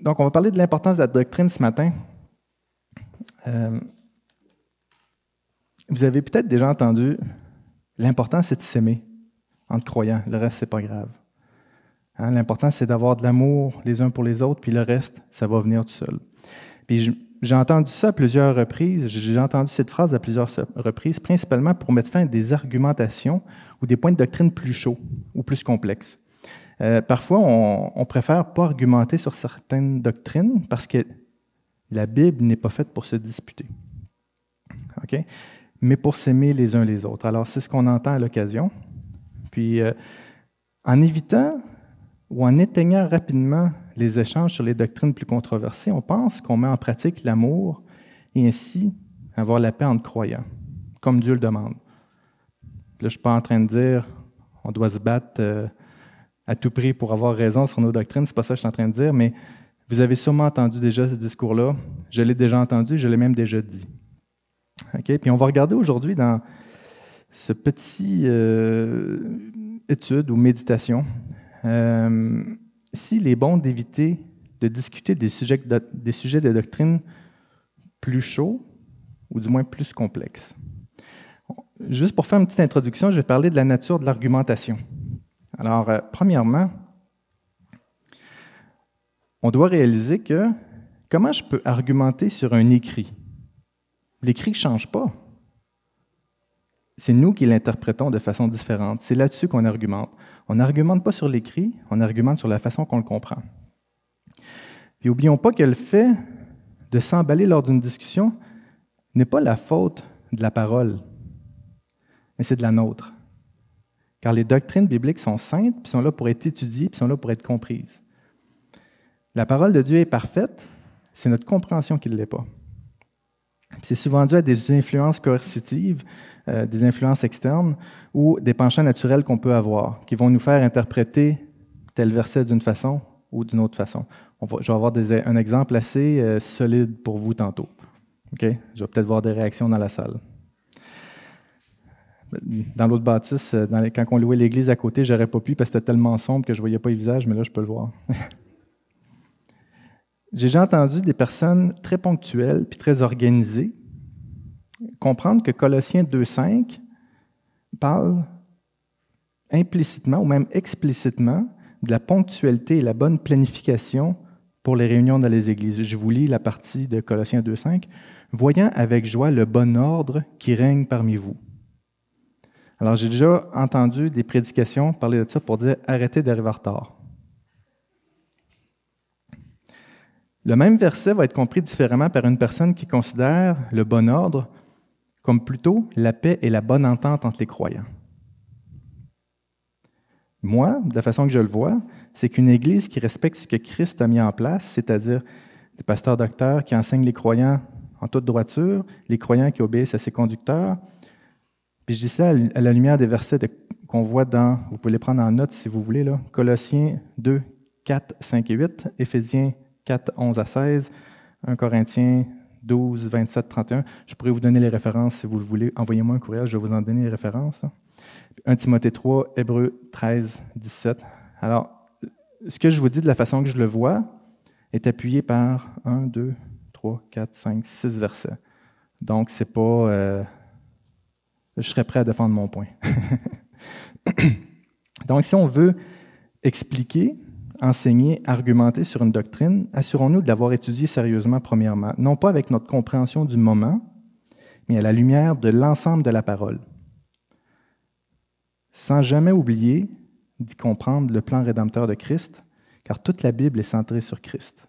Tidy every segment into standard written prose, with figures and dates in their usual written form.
Donc, on va parler de l'importance de la doctrine ce matin. Vous avez peut-être déjà entendu, l'important, c'est de s'aimer entre croyants. Le reste, c'est pas grave. Hein? L'important, c'est d'avoir de l'amour les uns pour les autres, puis le reste, ça va venir tout seul. Puis j'ai entendu ça à plusieurs reprises. J'ai entendu cette phrase à plusieurs reprises, principalement pour mettre fin à des argumentations ou des points de doctrine plus chauds ou plus complexes. Parfois, on préfère pas argumenter sur certaines doctrines parce que la Bible n'est pas faite pour se disputer, OK? Mais pour s'aimer les uns les autres. Alors, c'est ce qu'on entend à l'occasion. Puis, en évitant ou en éteignant rapidement les échanges sur les doctrines plus controversées, on pense qu'on met en pratique l'amour et ainsi avoir la paix entre croyants, comme Dieu le demande. Là, je ne suis pas en train de dire on doit se battre à tout prix pour avoir raison sur nos doctrines, c'est pas ça que je suis en train de dire, mais vous avez sûrement entendu déjà ce discours-là. Je l'ai déjà entendu, je l'ai même déjà dit. Okay? Puis on va regarder aujourd'hui dans ce petit étude ou méditation s'il est bon d'éviter de discuter des sujets de doctrine plus chauds ou du moins plus complexes. Juste pour faire une petite introduction, je vais parler de la nature de l'argumentation. Alors, premièrement, on doit réaliser que comment je peux argumenter sur un écrit? L'écrit ne change pas. C'est nous qui l'interprétons de façon différente. C'est là-dessus qu'on argumente. On n'argumente pas sur l'écrit, on argumente sur la façon qu'on le comprend. Puis n'oublions pas que le fait de s'emballer lors d'une discussion n'est pas la faute de la parole, mais c'est de la nôtre. Car les doctrines bibliques sont saintes, puis sont là pour être étudiées, puis sont là pour être comprises. La parole de Dieu est parfaite, c'est notre compréhension qui ne l'est pas. C'est souvent dû à des influences coercitives, des influences externes ou des penchants naturels qu'on peut avoir, qui vont nous faire interpréter tel verset d'une façon ou d'une autre façon. Je vais avoir un exemple assez solide pour vous tantôt. Okay? Je vais peut-être voir des réactions dans la salle. Dans l'autre bâtisse, quand on louait l'église à côté, je n'aurais pas pu parce que c'était tellement sombre que je ne voyais pas les visages, mais là, je peux le voir. J'ai déjà entendu des personnes très ponctuelles puis très organisées comprendre que Colossiens 2,5 parle implicitement ou même explicitement de la ponctualité et la bonne planification pour les réunions dans les églises. Je vous lis la partie de Colossiens 2,5. « Voyant avec joie le bon ordre qui règne parmi vous. » Alors, j'ai déjà entendu des prédications parler de ça pour dire « arrêtez d'arriver en retard ». Le même verset va être compris différemment par une personne qui considère le bon ordre comme plutôt la paix et la bonne entente entre les croyants. Moi, de la façon que je le vois, c'est qu'une Église qui respecte ce que Christ a mis en place, c'est-à-dire des pasteurs docteurs qui enseignent les croyants en toute droiture, les croyants qui obéissent à ses conducteurs. Puis je dis ça à la lumière des versets qu'on voit dans, vous pouvez les prendre en note si vous voulez, là, Colossiens 2, 4, 5 et 8, Éphésiens 4, 11 à 16, 1 Corinthiens 12, 27, 31. Je pourrais vous donner les références si vous le voulez. Envoyez-moi un courriel, je vais vous en donner les références. 1 Timothée 3, Hébreux 13, 17. Alors, ce que je vous dis de la façon que je le vois est appuyé par 1, 2, 3, 4, 5, 6 versets. Donc, c'est pas... je serais prêt à défendre mon point. Donc, si on veut expliquer, enseigner, argumenter sur une doctrine, assurons-nous de l'avoir étudiée sérieusement premièrement, non pas avec notre compréhension du moment, mais à la lumière de l'ensemble de la parole, sans jamais oublier d'y comprendre le plan rédempteur de Christ, car toute la Bible est centrée sur Christ.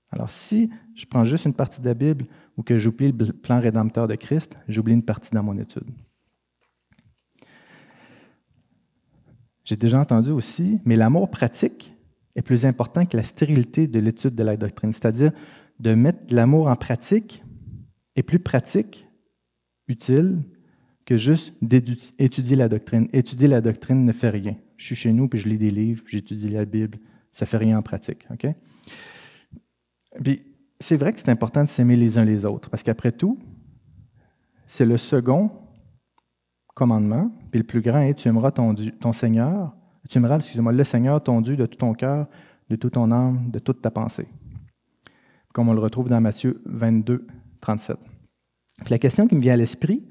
Alors si je prends juste une partie de la Bible ou que j'oublie le plan rédempteur de Christ, j'oublie une partie dans mon étude. J'ai déjà entendu aussi, mais l'amour pratique est plus important que la stérilité de l'étude de la doctrine. C'est-à-dire, de mettre l'amour en pratique est plus pratique, utile, que juste d'étudier la doctrine. Étudier la doctrine ne fait rien. Je suis chez nous, puis je lis des livres, puis j'étudie la Bible. Ça ne fait rien en pratique. Okay? Puis, c'est vrai que c'est important de s'aimer les uns les autres, parce qu'après tout, c'est le second commandement, puis le plus grand est « Tu aimeras ton Seigneur ». Tu aimeras, le Seigneur, ton Dieu, de tout ton cœur, de toute ton âme, de toute ta pensée. comme on le retrouve dans Matthieu 22, 37. Puis la question qui me vient à l'esprit,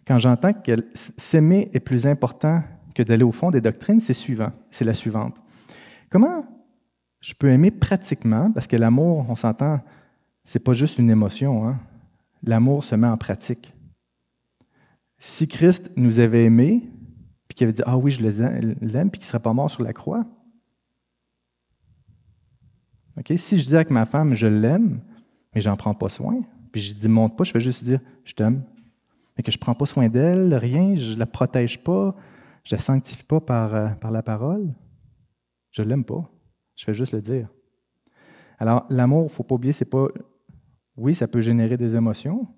quand j'entends que s'aimer est plus important que d'aller au fond des doctrines, c'est la suivante. Comment je peux aimer pratiquement, parce que l'amour, on s'entend, c'est pas juste une émotion, hein? L'amour se met en pratique. Si Christ nous avait aimés, puis qu'il avait dit « Ah oui, je l'aime », puis qu'il ne serait pas mort sur la croix. Okay? Si je dis avec ma femme « Je l'aime », mais je n'en prends pas soin, puis je ne dis « Monte pas », je fais juste dire « Je t'aime », mais que je ne prends pas soin d'elle, rien, je ne la protège pas, je ne la sanctifie pas par la parole, je ne l'aime pas, je fais juste le dire. Alors, l'amour, il ne faut pas oublier, c'est pas... Oui, ça peut générer des émotions,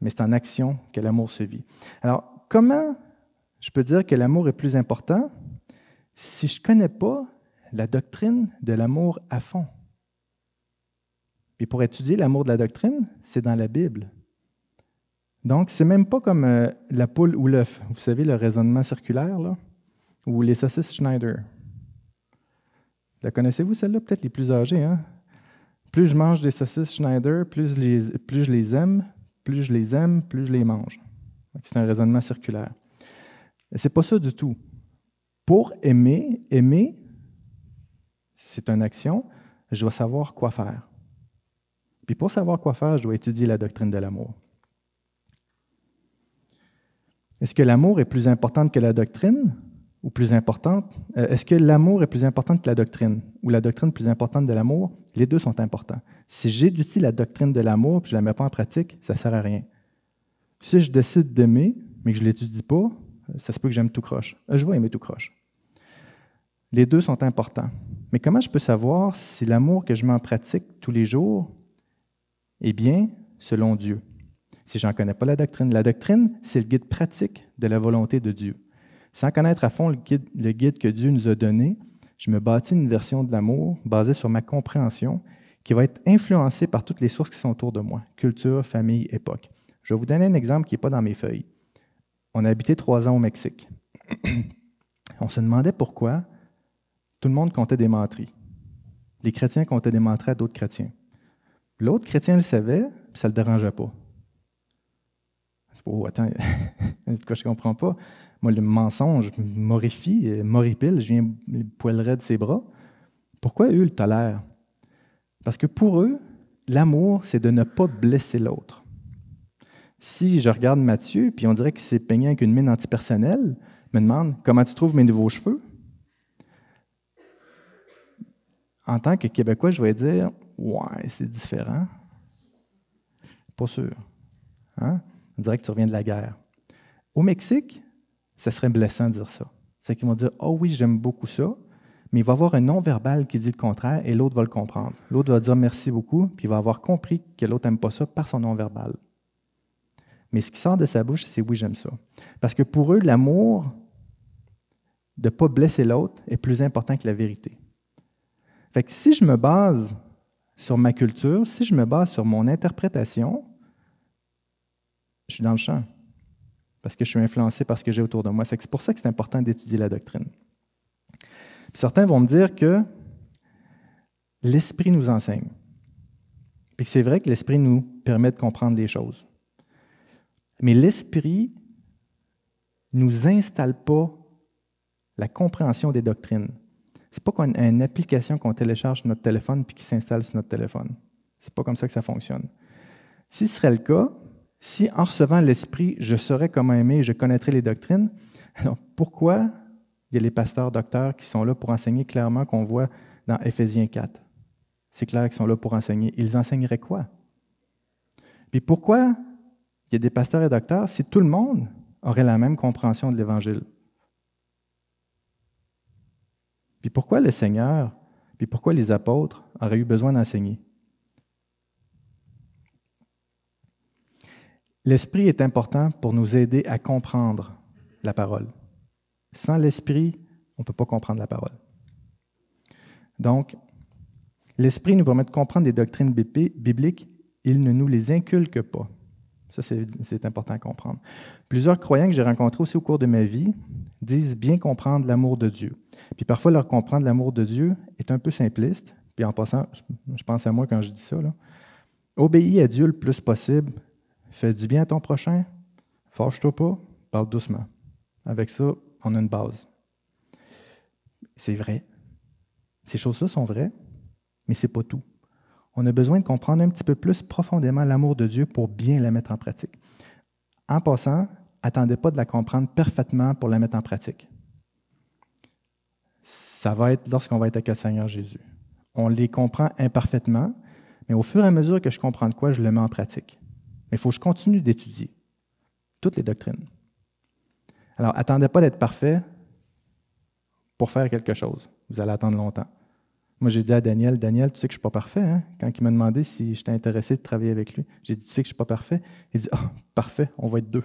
mais c'est en action que l'amour se vit. Alors, comment je peux dire que l'amour est plus important si je ne connais pas la doctrine de l'amour à fond? Puis pour étudier l'amour de la doctrine, c'est dans la Bible. Donc, c'est même pas comme la poule ou l'œuf. Vous savez, le raisonnement circulaire, là, ou les saucisses Schneider. La connaissez-vous, celle-là? Peut-être les plus âgés, hein? Plus je mange des saucisses Schneider, plus je les aime, plus je les aime, plus je les mange. C'est un raisonnement circulaire. C'est pas ça du tout. Pour aimer, c'est une action, je dois savoir quoi faire. Puis pour savoir quoi faire, je dois étudier la doctrine de l'amour. Est-ce que l'amour est plus important que la doctrine? Ou plus importante? Est-ce que l'amour est plus important que la doctrine? Ou la doctrine plus importante de l'amour? Les deux sont importants. Si j'étudie la doctrine de l'amour et que je ne la mets pas en pratique, ça ne sert à rien. Si je décide d'aimer, mais que je ne l'étudie pas, ça se peut que j'aime tout croche. Je vais aimer tout croche. Les deux sont importants. Mais comment je peux savoir si l'amour que je mets en pratique tous les jours est bien selon Dieu? Si je n'en connais pas la doctrine, c'est le guide pratique de la volonté de Dieu. Sans connaître à fond le guide que Dieu nous a donné, je me bâtis une version de l'amour basée sur ma compréhension qui va être influencée par toutes les sources qui sont autour de moi, culture, famille, époque. Je vais vous donner un exemple qui n'est pas dans mes feuilles. On a habité 3 ans au Mexique. On se demandait pourquoi tout le monde comptait des menteries. Les chrétiens comptaient des menteries à d'autres chrétiens. L'autre chrétien le savait, puis ça ne le dérangeait pas. Oh, attends, quoi, je ne comprends pas. Moi, le mensonge m'horripile, je viens le poilerais de ses bras. Pourquoi eux le tolèrent? Parce que pour eux, l'amour, c'est de ne pas blesser l'autre. Si je regarde Matthieu, puis on dirait qu'il s'est peigné avec une mine antipersonnelle, me demande comment tu trouves mes nouveaux cheveux? En tant que Québécois, je vais dire ouais, c'est différent. Pas sûr. Hein? On dirait que tu reviens de la guerre. Au Mexique, ça serait blessant de dire ça. C'est qu'ils vont dire « Oh oui, j'aime beaucoup ça », mais il va y avoir un non-verbal qui dit le contraire et l'autre va le comprendre. L'autre va dire « Merci beaucoup », puis il va avoir compris que l'autre n'aime pas ça par son non-verbal. Mais ce qui sort de sa bouche, c'est « Oui, j'aime ça ». Parce que pour eux, l'amour de ne pas blesser l'autre est plus important que la vérité. Fait que si je me base sur ma culture, si je me base sur mon interprétation, je suis dans le champ, parce que je suis influencé par ce que j'ai autour de moi. C'est pour ça que c'est important d'étudier la doctrine. Puis certains vont me dire que l'Esprit nous enseigne. Puis c'est vrai que l'Esprit nous permet de comprendre des choses. Mais l'Esprit ne nous installe pas la compréhension des doctrines. Ce n'est pas comme une application qu'on télécharge sur notre téléphone puis qui s'installe sur notre téléphone. Ce n'est pas comme ça que ça fonctionne. Si ce serait le cas, si en recevant l'Esprit, je saurais comment aimer et je connaîtrais les doctrines, alors pourquoi il y a les pasteurs docteurs qui sont là pour enseigner clairement qu'on voit dans Éphésiens 4? C'est clair qu'ils sont là pour enseigner. Ils enseigneraient quoi? Puis pourquoi il y a des pasteurs et docteurs si tout le monde aurait la même compréhension de l'Évangile? Puis pourquoi le Seigneur, puis pourquoi les apôtres auraient eu besoin d'enseigner? L'Esprit est important pour nous aider à comprendre la parole. Sans l'Esprit, on ne peut pas comprendre la parole. Donc, l'Esprit nous permet de comprendre des doctrines bibliques, il ne nous les inculque pas. Ça, c'est important à comprendre. Plusieurs croyants que j'ai rencontrés aussi au cours de ma vie disent bien comprendre l'amour de Dieu. Puis parfois, leur comprendre l'amour de Dieu est un peu simpliste, puis puis en passant, je pense à moi quand je dis ça, là. Obéis à Dieu le plus possible, fais du bien à ton prochain, fâche-toi pas, parle doucement. Avec ça, on a une base. C'est vrai. Ces choses-là sont vraies, mais ce n'est pas tout. On a besoin de comprendre un petit peu plus profondément l'amour de Dieu pour bien la mettre en pratique. En passant, attendez pas de la comprendre parfaitement pour la mettre en pratique. Ça va être lorsqu'on va être avec le Seigneur Jésus. On les comprend imparfaitement, mais au fur et à mesure que je comprends de quoi, je le mets en pratique. Mais il faut que je continue d'étudier toutes les doctrines. Alors, attendez pas d'être parfait pour faire quelque chose. Vous allez attendre longtemps. Moi, j'ai dit à Daniel, Daniel, tu sais que je ne suis pas parfait, hein? Quand il m'a demandé si j'étais intéressé de travailler avec lui, j'ai dit, tu sais que je ne suis pas parfait? Il dit, parfait, on va être deux.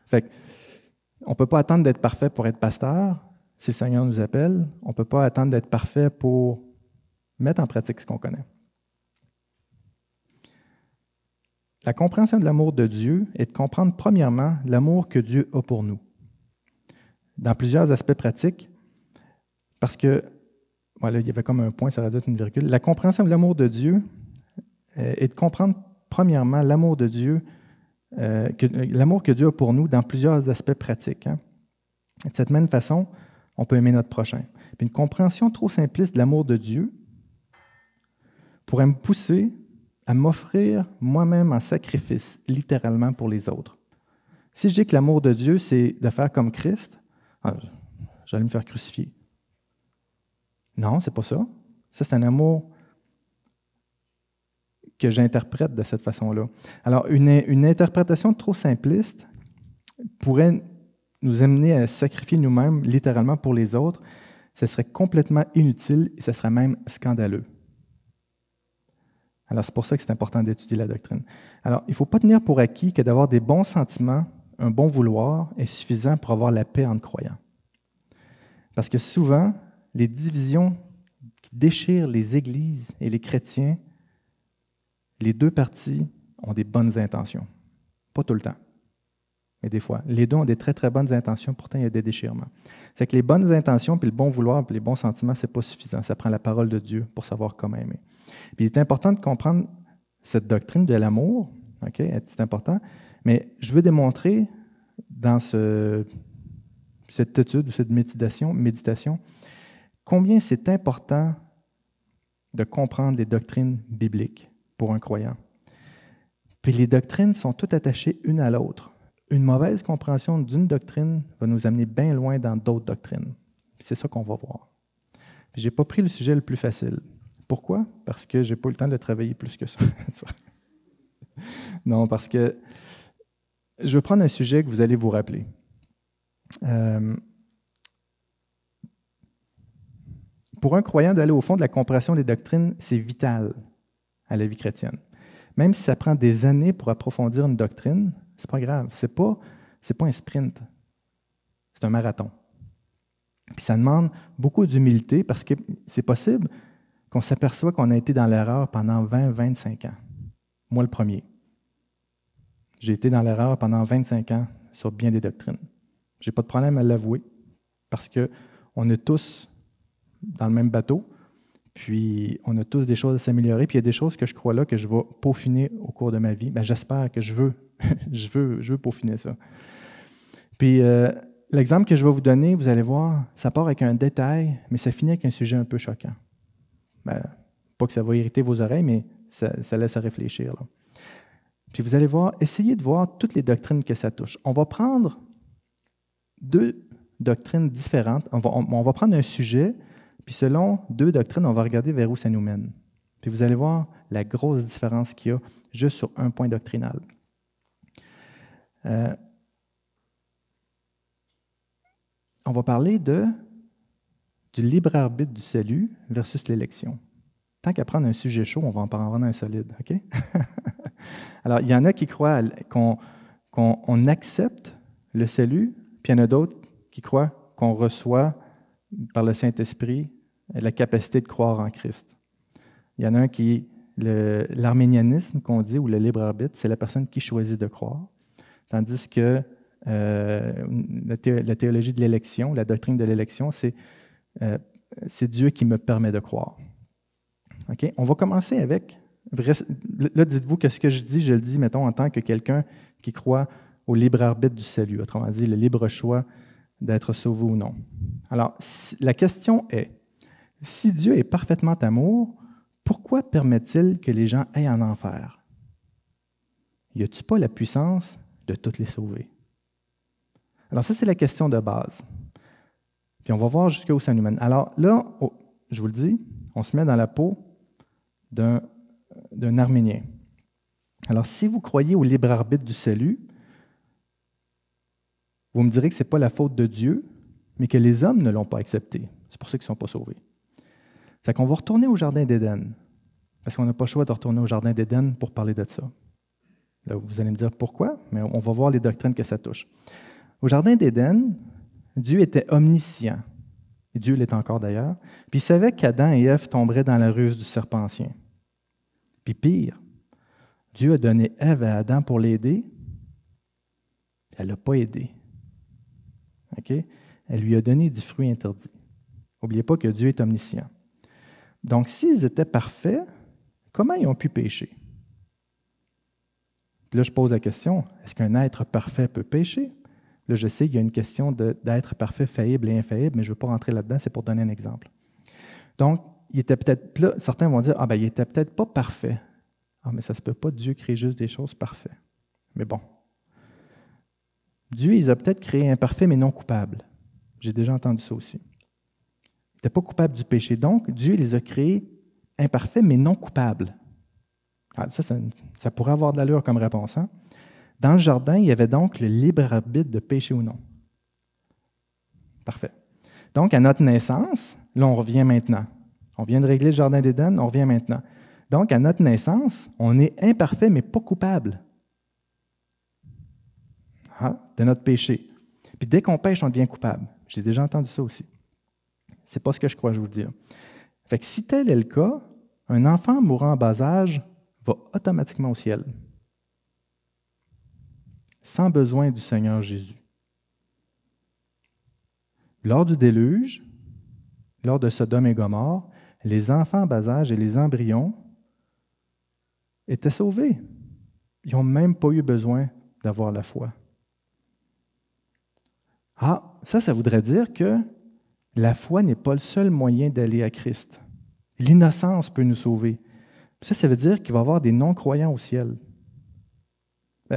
Fait que, on ne peut pas attendre d'être parfait pour être pasteur, si le Seigneur nous appelle. On ne peut pas attendre d'être parfait pour mettre en pratique ce qu'on connaît. La compréhension de l'amour de Dieu est de comprendre premièrement l'amour que Dieu a pour nous. Dans plusieurs aspects pratiques, parce que, voilà, il y avait comme un point, ça aurait dû être une virgule. La compréhension de l'amour de Dieu est de comprendre premièrement l'amour de Dieu, l'amour que Dieu a pour nous dans plusieurs aspects pratiques. Hein. De cette même façon, on peut aimer notre prochain. Puis une compréhension trop simpliste de l'amour de Dieu pourrait me pousser à m'offrir moi-même en sacrifice, littéralement, pour les autres. Si je dis que l'amour de Dieu, c'est de faire comme Christ, j'allais me faire crucifier. Non, c'est pas ça. Ça, c'est un amour que j'interprète de cette façon-là. Alors, une interprétation trop simpliste pourrait nous amener à sacrifier nous-mêmes, littéralement, pour les autres. Ce serait complètement inutile et ce serait même scandaleux. Alors, c'est pour ça que c'est important d'étudier la doctrine. Alors, il ne faut pas tenir pour acquis que d'avoir des bons sentiments, un bon vouloir, est suffisant pour avoir la paix entre croyants. Parce que souvent, les divisions qui déchirent les églises et les chrétiens, les deux parties ont des bonnes intentions. Pas tout le temps, mais des fois. Les deux ont des très, très bonnes intentions, pourtant il y a des déchirements. C'est que les bonnes intentions, puis le bon vouloir, puis les bons sentiments, ce n'est pas suffisant. Ça prend la parole de Dieu pour savoir comment aimer. Puis il est important de comprendre cette doctrine de l'amour, ok, c'est important, mais je veux démontrer dans cette étude, cette méditation, combien c'est important de comprendre les doctrines bibliques pour un croyant. Puis les doctrines sont toutes attachées une à l'autre. Une mauvaise compréhension d'une doctrine va nous amener bien loin dans d'autres doctrines. Puis c'est ça qu'on va voir. Puis je n'ai pas pris le sujet le plus facile. Pourquoi? Parce que je n'ai pas eu le temps de le travailler plus que ça. Non, parce que je vais prendre un sujet que vous allez vous rappeler. Pour un croyant, d'aller au fond de la compréhension des doctrines, c'est vital à la vie chrétienne. Même si ça prend des années pour approfondir une doctrine, c'est pas grave. C'est pas un sprint. C'est un marathon. Puis ça demande beaucoup d'humilité parce que c'est possible qu'on s'aperçoit qu'on a été dans l'erreur pendant 20-25 ans. Moi, le premier. J'ai été dans l'erreur pendant 25 ans sur bien des doctrines. Je n'ai pas de problème à l'avouer parce qu'on est tous dans le même bateau, puis on a tous des choses à s'améliorer, puis il y a des choses que je crois là que je vais peaufiner au cours de ma vie. Ben, j'espère que je veux peaufiner ça. Puis l'exemple que je vais vous donner, vous allez voir, ça part avec un détail, mais ça finit avec un sujet un peu choquant. Ben, pas que ça va irriter vos oreilles, mais ça laisse à réfléchir. Là. Puis vous allez voir, essayez de voir toutes les doctrines que ça touche. On va prendre deux doctrines différentes. On va prendre un sujet, puis selon deux doctrines, on va regarder vers où ça nous mène. Puis vous allez voir la grosse différence qu'il y a juste sur un point doctrinal. On va parler du libre arbitre du salut versus l'élection. Tant qu'à prendre un sujet chaud, on va en prendre un solide. OK? Alors, il y en a qui croient qu'on accepte le salut, puis il y en a d'autres qui croient qu'on reçoit par le Saint-Esprit la capacité de croire en Christ. Il y en a un qui, l'arménianisme qu'on dit, ou le libre arbitre, c'est la personne qui choisit de croire, tandis que la théologie de l'élection, la doctrine de l'élection, c'est c'est Dieu qui me permet de croire. OK? On va commencer avec... Là, dites-vous que ce que je dis, je le dis, mettons, en tant que quelqu'un qui croit au libre arbitre du salut, autrement dit, le libre choix d'être sauvé ou non. Alors, la question est, si Dieu est parfaitement amour, pourquoi permet-il que les gens aillent en enfer? Y a-t-il pas la puissance de toutes les sauver? Alors ça, c'est la question de base. Puis on va voir jusqu'où ça nous mène. Alors là, je vous le dis, on se met dans la peau d'un Arménien. Alors si vous croyez au libre arbitre du salut, vous me direz que ce n'est pas la faute de Dieu, mais que les hommes ne l'ont pas accepté. C'est pour ça qu'ils ne sont pas sauvés. C'est qu'on va retourner au Jardin d'Éden, parce qu'on n'a pas le choix de retourner au Jardin d'Éden pour parler de ça. Là, vous allez me dire pourquoi, mais on va voir les doctrines que ça touche. Au Jardin d'Éden, Dieu était omniscient, et Dieu l'est encore d'ailleurs, puis il savait qu'Adam et Ève tomberaient dans la ruse du serpent ancien. Puis pire, Dieu a donné Ève à Adam pour l'aider, elle ne l'a pas aidé. OK? Elle lui a donné du fruit interdit. N'oubliez pas que Dieu est omniscient. Donc, s'ils étaient parfaits, comment ils ont pu pécher? Puis là, je pose la question, est-ce qu'un être parfait peut pécher? Là, je sais qu'il y a une question d'être parfait, faillible et infaillible, mais je ne veux pas rentrer là-dedans, c'est pour donner un exemple. Donc, il était peut-être, là, certains vont dire, il était peut-être pas parfait. Mais ça ne se peut pas, Dieu crée juste des choses parfaites. Mais bon. Dieu, il a peut-être créé imparfait, mais non coupable. J'ai déjà entendu ça aussi. Il n'était pas coupable du péché. Donc, Dieu les a créés imparfaits, mais non coupables. Ça pourrait avoir de l'allure comme réponse. Hein? Dans le jardin, il y avait donc le libre arbitre de pécher ou non. Parfait. Donc, à notre naissance, là, on revient maintenant. On vient de régler le jardin d'Éden, on revient maintenant. Donc, à notre naissance, on est imparfait, mais pas coupable de notre péché. Puis dès qu'on pêche, on devient coupable. J'ai déjà entendu ça aussi. C'est pas ce que je crois, je vous le dire. Fait que si tel est le cas, un enfant mourant en bas âge va automatiquement au ciel, sans besoin du Seigneur Jésus. Lors du déluge, lors de Sodome et Gomorrhe, les enfants en bas âge et les embryons étaient sauvés. Ils n'ont même pas eu besoin d'avoir la foi. Ça voudrait dire que la foi n'est pas le seul moyen d'aller à Christ. L'innocence peut nous sauver. Ça veut dire qu'il va y avoir des non-croyants au ciel.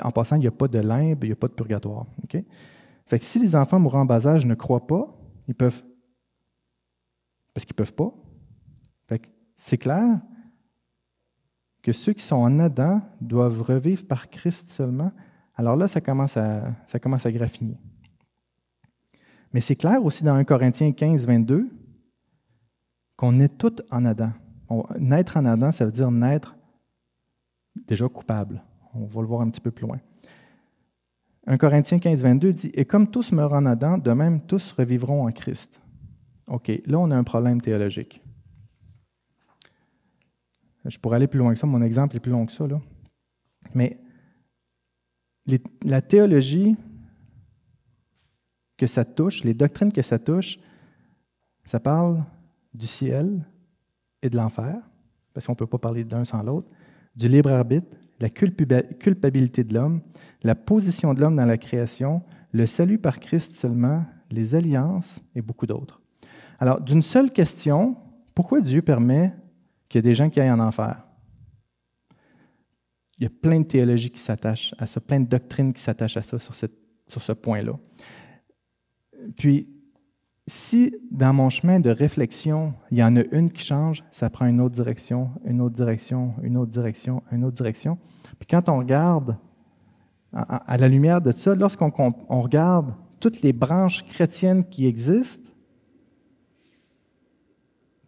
En passant, il n'y a pas de limbe, il n'y a pas de purgatoire. Okay? Fait que si les enfants mourant en bas âge ne croient pas, ils peuvent. Parce qu'ils ne peuvent pas. Fait que c'est clair que ceux qui sont en Adam doivent revivre par Christ seulement. Alors là, ça commence à graffiner. Mais c'est clair aussi dans 1 Corinthiens 15, 22, qu'on est tous en Adam. Naître en Adam, ça veut dire naître déjà coupable. On va le voir un petit peu plus loin. 1 Corinthiens 15, 22 dit « Et comme tous meurent en Adam, de même tous revivront en Christ. » OK, là, on a un problème théologique. Je pourrais aller plus loin que ça, mon exemple est plus long que ça. Là. Mais la théologie que ça touche, les doctrines que ça touche, ça parle du ciel et de l'enfer, parce qu'on ne peut pas parler d'un sans l'autre, du libre arbitre, la culpabilité de l'homme, la position de l'homme dans la création, le salut par Christ seulement, les alliances et beaucoup d'autres. Alors, d'une seule question, pourquoi Dieu permet qu'il y ait des gens qui aillent en enfer? Il y a plein de théologies qui s'attachent à ça, plein de doctrines qui s'attachent à ça sur ce point-là. Puis, si dans mon chemin de réflexion, il y en a une qui change, ça prend une autre direction, une autre direction, une autre direction, une autre direction. Puis quand on regarde à la lumière de ça, lorsqu'on regarde toutes les branches chrétiennes qui existent,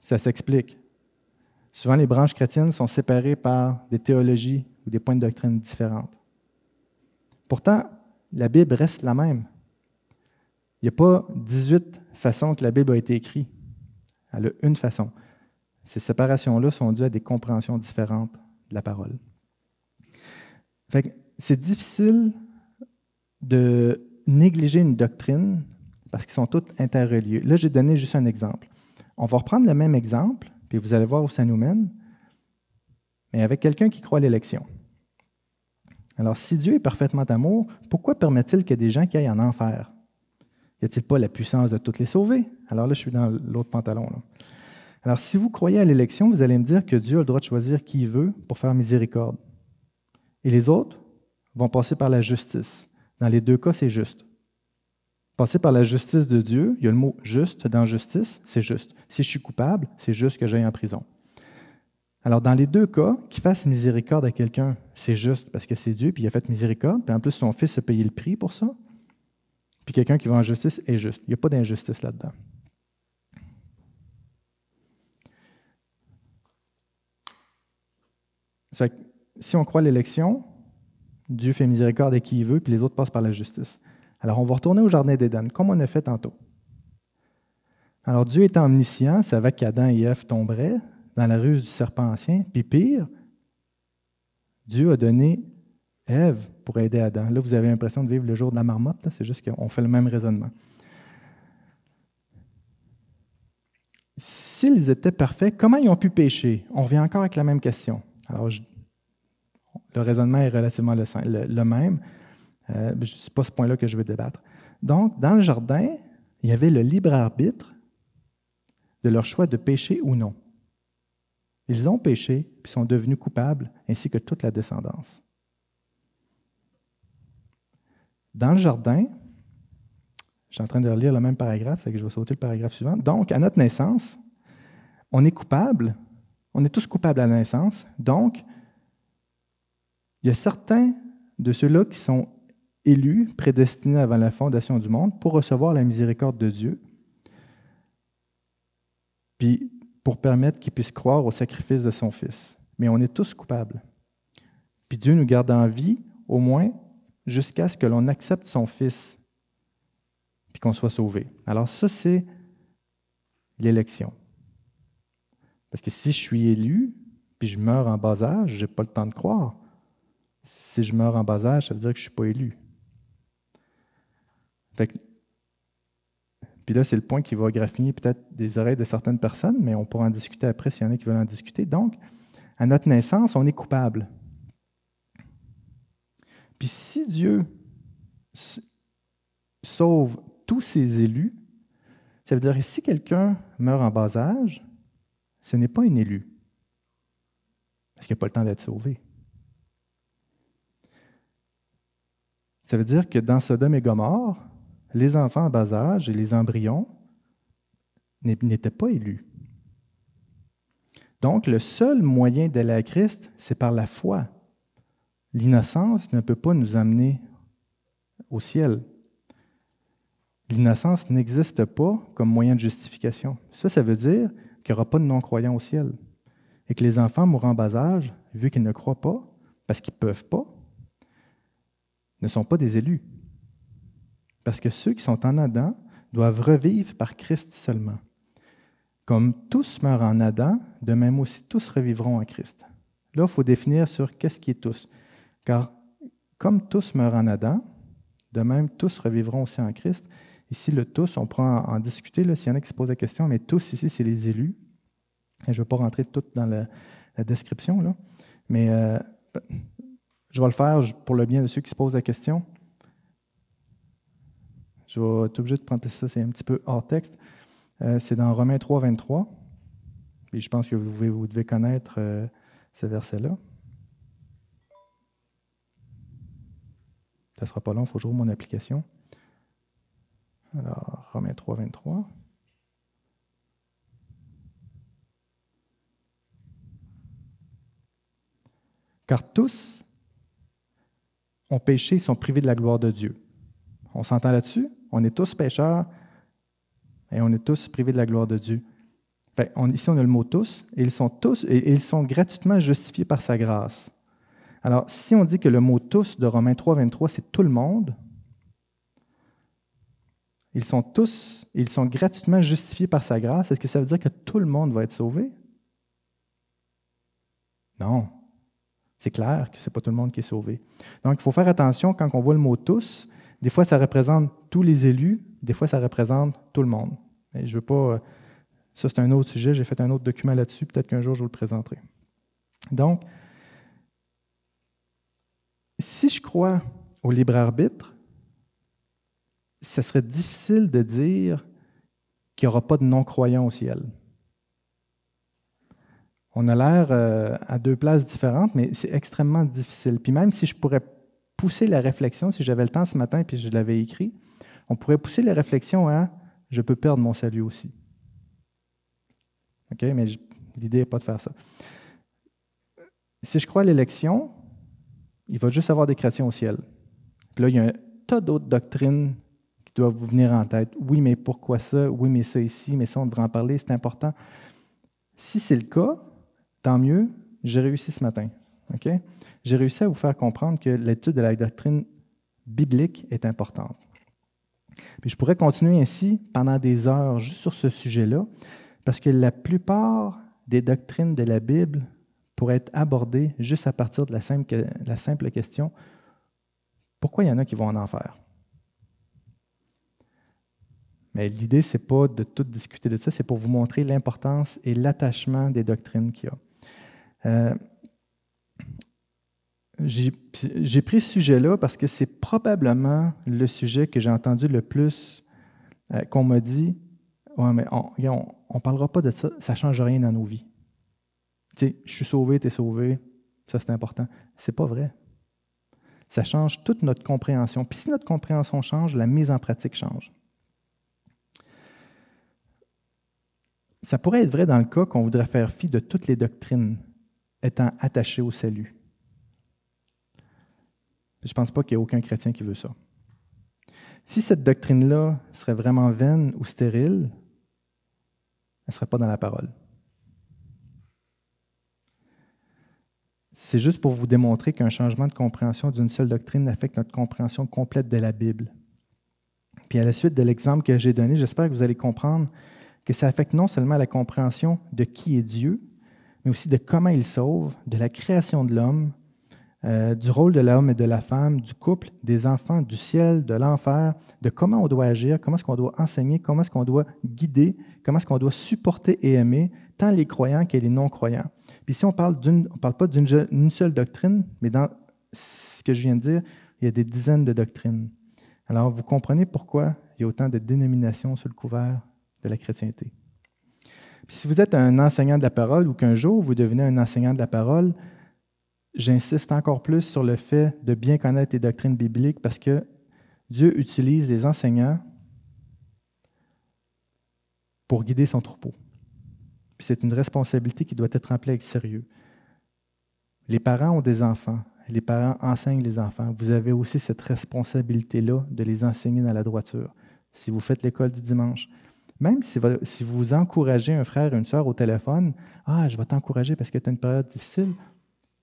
ça s'explique. Souvent, les branches chrétiennes sont séparées par des théologies ou des points de doctrine différentes. Pourtant, la Bible reste la même. Il n'y a pas 18 façons que la Bible a été écrite. Elle a une façon. Ces séparations-là sont dues à des compréhensions différentes de la parole. Fait que c'est difficile de négliger une doctrine parce qu'ils sont tous interreliés. Là, j'ai donné juste un exemple. On va reprendre le même exemple, puis vous allez voir où ça nous mène, mais avec quelqu'un qui croit à l'élection. Alors, si Dieu est parfaitement amour, pourquoi permet-il que des gens qui aillent en enfer? Y a-t-il pas la puissance de toutes les sauver? Alors là, je suis dans l'autre pantalon, là. Alors, si vous croyez à l'élection, vous allez me dire que Dieu a le droit de choisir qui il veut pour faire miséricorde. Et les autres vont passer par la justice. Dans les deux cas, c'est juste. Passer par la justice de Dieu, il y a le mot « juste » dans « justice », c'est juste. Si je suis coupable, c'est juste que j'aille en prison. Alors, dans les deux cas, qu'il fasse miséricorde à quelqu'un, c'est juste parce que c'est Dieu, puis il a fait miséricorde, puis en plus, son fils a payé le prix pour ça. Puis quelqu'un qui va en justice est juste. Il n'y a pas d'injustice là-dedans. Ça fait que, si on croit à l'élection, Dieu fait miséricorde à qui il veut, puis les autres passent par la justice. Alors, on va retourner au Jardin d'Éden, comme on a fait tantôt. Alors, Dieu étant omniscient, savait qu'Adam et Ève tomberaient dans la ruse du serpent ancien, puis pire, Dieu a donné Ève pour aider Adam. Là, vous avez l'impression de vivre le jour de la marmotte, là, c'est juste qu'on fait le même raisonnement. S'ils étaient parfaits, comment ils ont pu pécher? On revient encore avec la même question. Alors, le raisonnement est relativement le même. Ce n'est pas ce point-là que je veux débattre. Donc, dans le jardin, il y avait le libre arbitre de leur choix de pécher ou non. Ils ont péché, puis sont devenus coupables, ainsi que toute la descendance. Dans le jardin, je suis en train de relire le même paragraphe, c'est que je vais sauter le paragraphe suivant. Donc, à notre naissance, on est coupable, on est tous coupables à la naissance, donc, il y a certains de ceux-là qui sont élus, prédestinés avant la fondation du monde pour recevoir la miséricorde de Dieu, puis pour permettre qu'ils puissent croire au sacrifice de son Fils. Mais on est tous coupables. Puis Dieu nous garde en vie, au moins, jusqu'à ce que l'on accepte son Fils, puis qu'on soit sauvé. Alors ça, c'est l'élection. Parce que si je suis élu, puis je meurs en bas âge, je n'ai pas le temps de croire. Si je meurs en bas âge, ça veut dire que je ne suis pas élu. Puis là, c'est le point qui va graffiner peut-être des oreilles de certaines personnes, mais on pourra en discuter après s'il y en a qui veulent en discuter. Donc, à notre naissance, on est coupable. Puis si Dieu sauve tous ses élus, ça veut dire que si quelqu'un meurt en bas âge, ce n'est pas un élu, parce qu'il n'a pas le temps d'être sauvé. Ça veut dire que dans Sodome et Gomorrhe, les enfants en bas âge et les embryons n'étaient pas élus. Donc, le seul moyen d'aller à Christ, c'est par la foi. L'innocence ne peut pas nous amener au ciel. L'innocence n'existe pas comme moyen de justification. Ça veut dire qu'il n'y aura pas de non-croyants au ciel. Et que les enfants mourant en bas âge, vu qu'ils ne croient pas, parce qu'ils ne peuvent pas, ne sont pas des élus. Parce que ceux qui sont en Adam doivent revivre par Christ seulement. Comme tous meurent en Adam, de même aussi tous revivront en Christ. Là, il faut définir sur qu'est-ce qui est tous. Car comme tous meurent en Adam, de même tous revivront aussi en Christ. Ici, le tous, on pourra en discuter s'il y en a qui se posent la question, mais tous ici, c'est les élus. Et je ne vais pas rentrer tout dans la description, là. Mais je vais le faire pour le bien de ceux qui se posent la question. Je vais être obligé de prendre ça, c'est un petit peu hors texte. C'est dans Romains 3, 23. Et je pense que vous devez connaître ce verset-là. Ça ne sera pas long, il faut que je rouvre mon application. Alors, Romains 3, 23. Car tous ont péché et sont privés de la gloire de Dieu. On s'entend là-dessus? On est tous pécheurs et on est tous privés de la gloire de Dieu. Ici, on a le mot tous, et ils sont gratuitement justifiés par sa grâce. Alors, si on dit que le mot tous de Romains 3, 23, c'est tout le monde, ils sont gratuitement justifiés par sa grâce, est-ce que ça veut dire que tout le monde va être sauvé? Non. C'est clair que ce n'est pas tout le monde qui est sauvé. Donc, il faut faire attention quand on voit le mot tous. Des fois, ça représente tous les élus, des fois, ça représente tout le monde. Et je ne veux pas Ça, c'est un autre sujet. J'ai fait un autre document là-dessus. Peut-être qu'un jour, je vous le présenterai. Donc, si je crois au libre arbitre, ça serait difficile de dire qu'il n'y aura pas de non-croyants au ciel. On a l'air à deux places différentes, mais c'est extrêmement difficile. Puis même si je pourrais pousser la réflexion, si j'avais le temps ce matin et je l'avais écrit, on pourrait pousser la réflexion à « je peux perdre mon salut aussi ». OK? Mais l'idée n'est pas de faire ça. Si je crois à l'élection, il va juste avoir des chrétiens au ciel. Puis là, il y a un tas d'autres doctrines qui doivent vous venir en tête. Oui, mais pourquoi ça? Oui, mais ça ici, mais ça, on devrait en parler, c'est important. Si c'est le cas, tant mieux, j'ai réussi ce matin. OK? J'ai réussi à vous faire comprendre que l'étude de la doctrine biblique est importante. Puis je pourrais continuer ainsi pendant des heures juste sur ce sujet-là, parce que la plupart des doctrines de la Bible pourraient être abordées juste à partir de la simple question « Pourquoi il y en a qui vont en enfer? » Mais l'idée, ce n'est pas de tout discuter de ça, c'est pour vous montrer l'importance et l'attachement des doctrines qu'il y a. J'ai pris ce sujet-là parce que c'est probablement le sujet que j'ai entendu le plus qu'on m'a dit « Ouais, mais on ne parlera pas de ça, ça ne change rien dans nos vies. Tu sais, je suis sauvé, tu es sauvé, ça c'est important. » C'est pas vrai. Ça change toute notre compréhension. Puis si notre compréhension change, la mise en pratique change. Ça pourrait être vrai dans le cas qu'on voudrait faire fi de toutes les doctrines étant attachées au salut. Je ne pense pas qu'il y ait aucun chrétien qui veut ça. Si cette doctrine-là serait vraiment vaine ou stérile, elle ne serait pas dans la parole. C'est juste pour vous démontrer qu'un changement de compréhension d'une seule doctrine affecte notre compréhension complète de la Bible. Puis à la suite de l'exemple que j'ai donné, j'espère que vous allez comprendre que ça affecte non seulement la compréhension de qui est Dieu, mais aussi de comment il sauve, de la création de l'homme, du rôle de l'homme et de la femme, du couple, des enfants, du ciel, de l'enfer, de comment on doit agir, comment est-ce qu'on doit enseigner, comment est-ce qu'on doit guider, comment est-ce qu'on doit supporter et aimer, tant les croyants que les non-croyants. Puis ici, on ne parle pas d'une seule doctrine, mais dans ce que je viens de dire, il y a des dizaines de doctrines. Alors, vous comprenez pourquoi il y a autant de dénominations sous le couvert de la chrétienté. Puis si vous êtes un enseignant de la parole ou qu'un jour vous devenez un enseignant de la parole, j'insiste encore plus sur le fait de bien connaître les doctrines bibliques parce que Dieu utilise les enseignants pour guider son troupeau. Puis c'est une responsabilité qui doit être remplie avec sérieux. Les parents ont des enfants. Les parents enseignent les enfants. Vous avez aussi cette responsabilité-là de les enseigner dans la droiture. Si vous faites l'école du dimanche, même si vous encouragez un frère et une sœur au téléphone, « Ah, je vais t'encourager parce que tu as une période difficile »,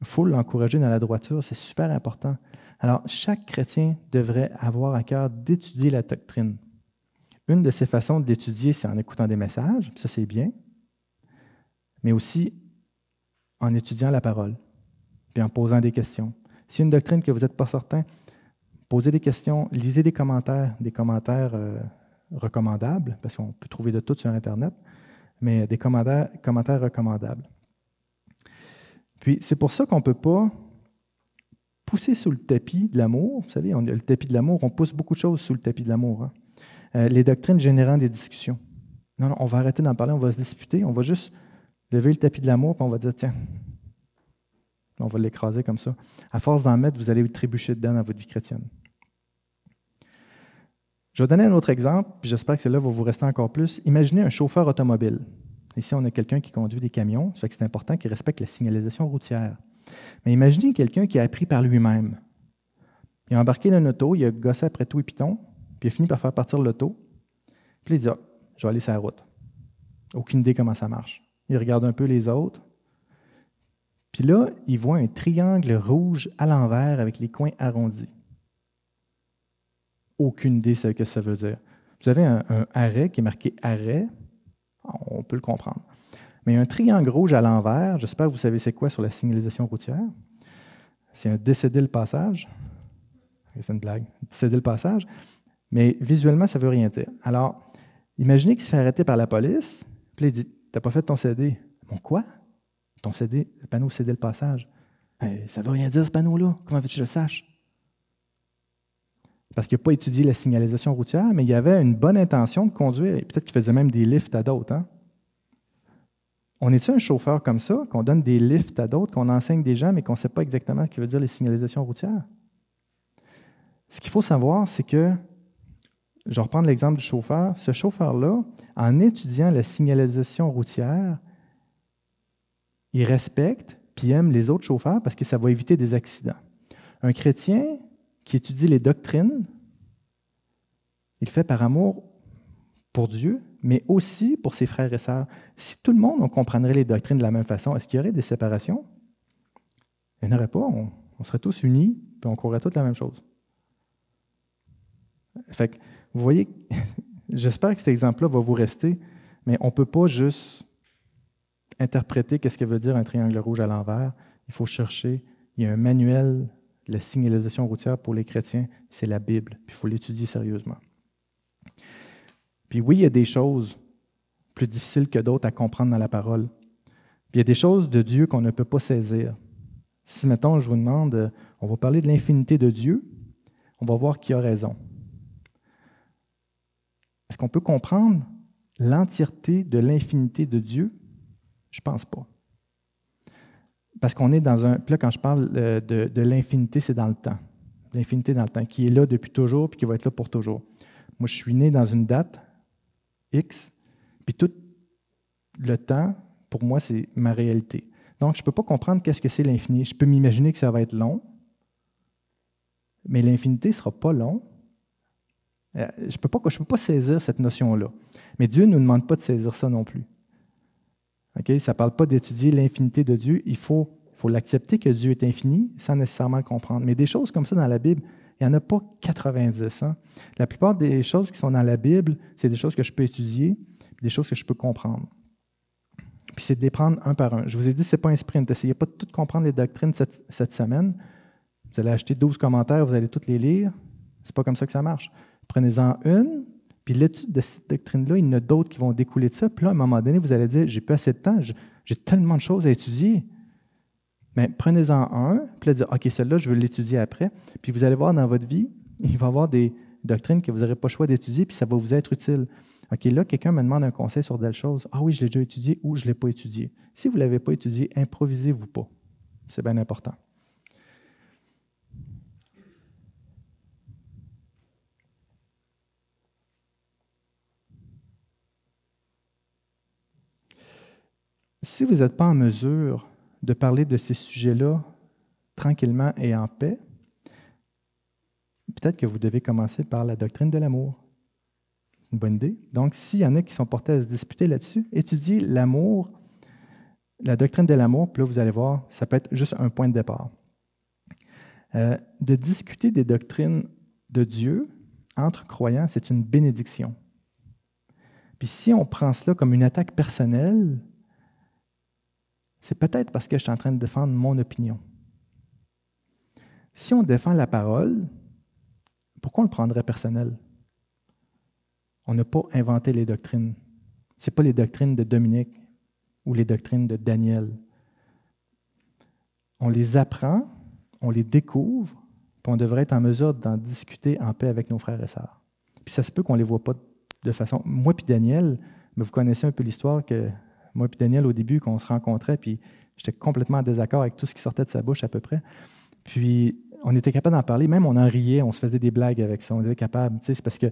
il faut l'encourager dans la droiture, c'est super important. Alors, chaque chrétien devrait avoir à cœur d'étudier la doctrine. Une de ces façons d'étudier, c'est en écoutant des messages, ça c'est bien, mais aussi en étudiant la parole, puis en posant des questions. Si une doctrine que vous n'êtes pas certain, posez des questions, lisez des commentaires recommandables, parce qu'on peut trouver de tout sur Internet, mais des commentaires recommandables. Puis, c'est pour ça qu'on ne peut pas pousser sous le tapis de l'amour. Vous savez, le tapis de l'amour, on pousse beaucoup de choses sous le tapis de l'amour. Hein? Les doctrines générant des discussions. Non, on va arrêter d'en parler, on va se disputer, on va juste lever le tapis de l'amour, puis on va dire, tiens, on va l'écraser comme ça. À force d'en mettre, vous allez trébucher dedans dans votre vie chrétienne. Je vais donner un autre exemple, puis j'espère que celle-là va vous rester encore plus. Imaginez un chauffeur automobile. Ici, on a quelqu'un qui conduit des camions, ça fait que c'est important qu'il respecte la signalisation routière. Mais imaginez quelqu'un qui a appris par lui-même. Il a embarqué dans une auto, il a gossé après tout et piton, puis il a fini par faire partir l'auto. Puis il dit, je vais aller sur la route. Aucune idée comment ça marche. Il regarde un peu les autres. Puis là, il voit un triangle rouge à l'envers avec les coins arrondis. Aucune idée de ce que ça veut dire. Vous avez un arrêt qui est marqué « arrêt », on peut le comprendre. Mais un triangle rouge à l'envers, j'espère que vous savez c'est quoi sur la signalisation routière. C'est un décéder le passage. C'est une blague. Décéder le passage. Mais visuellement, ça ne veut rien dire. Alors, imaginez qu'il se fait arrêter par la police, Puis là, il dit, t'as pas fait ton CD. Bon, quoi? Ton CD, le panneau CD le passage. Hey, ça veut rien dire, ce panneau-là. Comment veux-tu que je le sache? Parce qu'il n'a pas étudié la signalisation routière, mais il avait une bonne intention de conduire. Et peut-être qu'il faisait même des lifts à d'autres. Hein? On est-tu un chauffeur comme ça, qu'on donne des lifts à d'autres, qu'on enseigne des gens, mais qu'on ne sait pas exactement ce que veut dire les signalisations routières? Ce qu'il faut savoir, c'est que, je vais reprendre l'exemple du chauffeur, ce chauffeur-là, en étudiant la signalisation routière, il respecte puis aime les autres chauffeurs parce que ça va éviter des accidents. Un chrétien qui étudie les doctrines, il le fait par amour pour Dieu, mais aussi pour ses frères et sœurs. Si tout le monde on comprendrait les doctrines de la même façon, est-ce qu'il y aurait des séparations? Il n'y en aurait pas. On serait tous unis, puis on courrait tous la même chose. Fait que, vous voyez, j'espère que cet exemple-là va vous rester, mais on ne peut pas juste interpréter qu'est-ce que veut dire un triangle rouge à l'envers. Il faut chercher. Il y a un manuel de la signalisation routière pour les chrétiens, c'est la Bible, puis il faut l'étudier sérieusement. Puis oui, il y a des choses plus difficiles que d'autres à comprendre dans la parole. Puis il y a des choses de Dieu qu'on ne peut pas saisir. Si, mettons, je vous demande, on va parler de l'infinité de Dieu, on va voir qui a raison. Est-ce qu'on peut comprendre l'entièreté de l'infinité de Dieu? Je ne pense pas. Parce qu'on est dans un... Puis là, quand je parle de l'infinité, c'est dans le temps. L'infinité dans le temps, qui est là depuis toujours puis qui va être là pour toujours. Moi, je suis né dans une date, X, puis tout le temps, pour moi, c'est ma réalité. Donc, je ne peux pas comprendre qu'est-ce que c'est l'infini. Je peux m'imaginer que ça va être long, mais l'infinité ne sera pas long. Je ne peux pas saisir cette notion-là. Mais Dieu ne nous demande pas de saisir ça non plus. Okay? Ça ne parle pas d'étudier l'infinité de Dieu. Il faut l'accepter que Dieu est infini sans nécessairement le comprendre. Mais des choses comme ça dans la Bible, il n'y en a pas 90. Hein? La plupart des choses qui sont dans la Bible, c'est des choses que je peux étudier, des choses que je peux comprendre. Puis c'est de les prendre un par un. Je vous ai dit, ce n'est pas un sprint. Essayez pas de tout comprendre les doctrines cette semaine. Vous allez acheter 12 commentaires, vous allez toutes les lire. Ce n'est pas comme ça que ça marche. Prenez-en une, puis l'étude de cette doctrine-là, il y en a d'autres qui vont découler de ça. Puis là, à un moment donné, vous allez dire, j'ai pas assez de temps, j'ai tellement de choses à étudier. Mais prenez-en un, puis là, dire, OK, celle-là, je veux l'étudier après. Puis vous allez voir dans votre vie, il va y avoir des doctrines que vous n'aurez pas le choix d'étudier, puis ça va vous être utile. OK, là, quelqu'un me demande un conseil sur telle chose. Ah oui, je l'ai déjà étudié ou je ne l'ai pas étudié. Si vous ne l'avez pas étudié, improvisez-vous pas. C'est bien important. Si vous n'êtes pas en mesure de parler de ces sujets-là tranquillement et en paix, peut-être que vous devez commencer par la doctrine de l'amour. C'est une bonne idée. Donc, s'il y en a qui sont portés à se disputer là-dessus, étudiez l'amour, la doctrine de l'amour, puis là, vous allez voir, ça peut être juste un point de départ. De discuter des doctrines de Dieu entre croyants, c'est une bénédiction. Puis si on prend cela comme une attaque personnelle, c'est peut-être parce que je suis en train de défendre mon opinion. Si on défend la parole, pourquoi on le prendrait personnel? On n'a pas inventé les doctrines. Ce n'est pas les doctrines de Dominique ou les doctrines de Daniel. On les apprend, on les découvre, puis on devrait être en mesure d'en discuter en paix avec nos frères et sœurs. Puis ça se peut qu'on ne les voit pas de façon... Moi puis Daniel, mais vous connaissez un peu l'histoire que moi puis Daniel, au début, qu'on se rencontrait, puis j'étais complètement en désaccord avec tout ce qui sortait de sa bouche à peu près. Puis on était capable d'en parler, même on en riait, on se faisait des blagues avec ça, on était capable. C'est parce que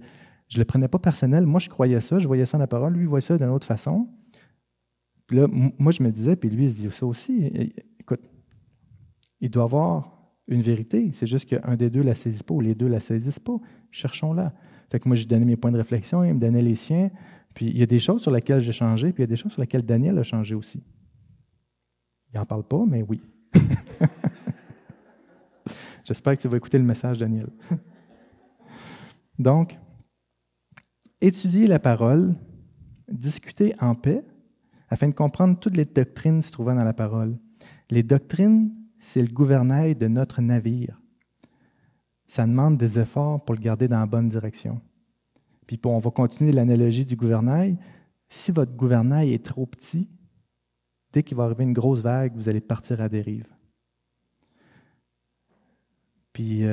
je ne le prenais pas personnel. Moi, je croyais ça, je voyais ça dans la parole, lui, il voyait ça d'une autre façon. Puis là, moi, je me disais, puis lui, il se dit ça aussi. Écoute, il doit y avoir une vérité. C'est juste qu'un des deux ne la saisit pas ou les deux ne la saisissent pas. Cherchons-la. Fait que moi, j'ai donné mes points de réflexion, il me donnait les siens. Puis il y a des choses sur lesquelles j'ai changé, puis il y a des choses sur lesquelles Daniel a changé aussi. Il n'en parle pas, mais oui. J'espère que tu vas écouter le message, Daniel. Donc, étudier la parole, discuter en paix, afin de comprendre toutes les doctrines se trouvant dans la parole. Les doctrines, c'est le gouvernail de notre navire. Ça demande des efforts pour le garder dans la bonne direction. Puis on va continuer l'analogie du gouvernail. Si votre gouvernail est trop petit, dès qu'il va arriver une grosse vague, vous allez partir à dérive. Puis,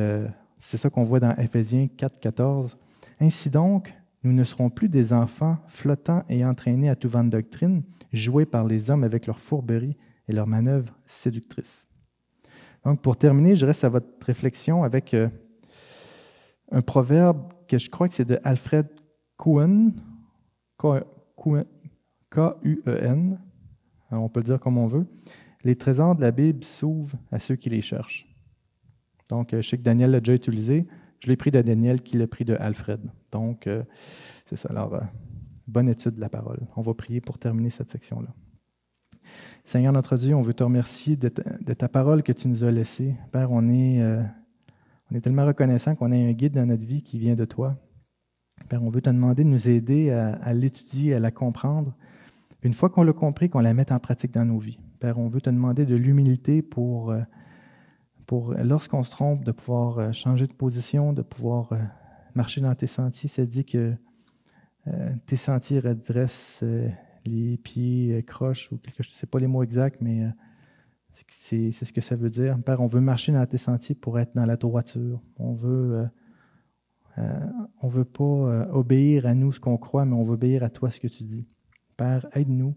c'est ça qu'on voit dans Éphésiens 4, 14. Ainsi donc, nous ne serons plus des enfants flottants et entraînés à tout vent de doctrine, joués par les hommes avec leurs fourberies et leurs manœuvres séductrices. Donc, pour terminer, je reste à votre réflexion avec un proverbe que je crois que c'est de Alfred Cohen, K-U-E-N, on peut le dire comme on veut. Les trésors de la Bible s'ouvrent à ceux qui les cherchent. Donc, je sais que Daniel l'a déjà utilisé. Je l'ai pris de Daniel, qui l'a pris de Alfred. Donc, c'est ça. Alors, bonne étude de la parole. On va prier pour terminer cette section-là. Seigneur notre Dieu, on veut te remercier de ta parole que tu nous as laissée. Père, on est tellement reconnaissant qu'on ait un guide dans notre vie qui vient de toi. Père, on veut te demander de nous aider à l'étudier, à la comprendre. Une fois qu'on l'a compris, qu'on la mette en pratique dans nos vies. Père, on veut te demander de l'humilité pour lorsqu'on se trompe, de pouvoir changer de position, de pouvoir marcher dans tes sentiers. Ça dit que tes sentiers redressent les pieds croches ou quelque chose. Je ne sais pas les mots exacts, mais c'est ce que ça veut dire. Père, on veut marcher dans tes sentiers pour être dans la droiture. On veut pas obéir à nous ce qu'on croit, mais on veut obéir à toi ce que tu dis. Père, aide-nous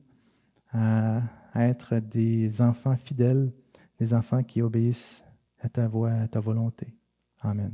à être des enfants fidèles, des enfants qui obéissent à ta voix, à ta volonté. Amen.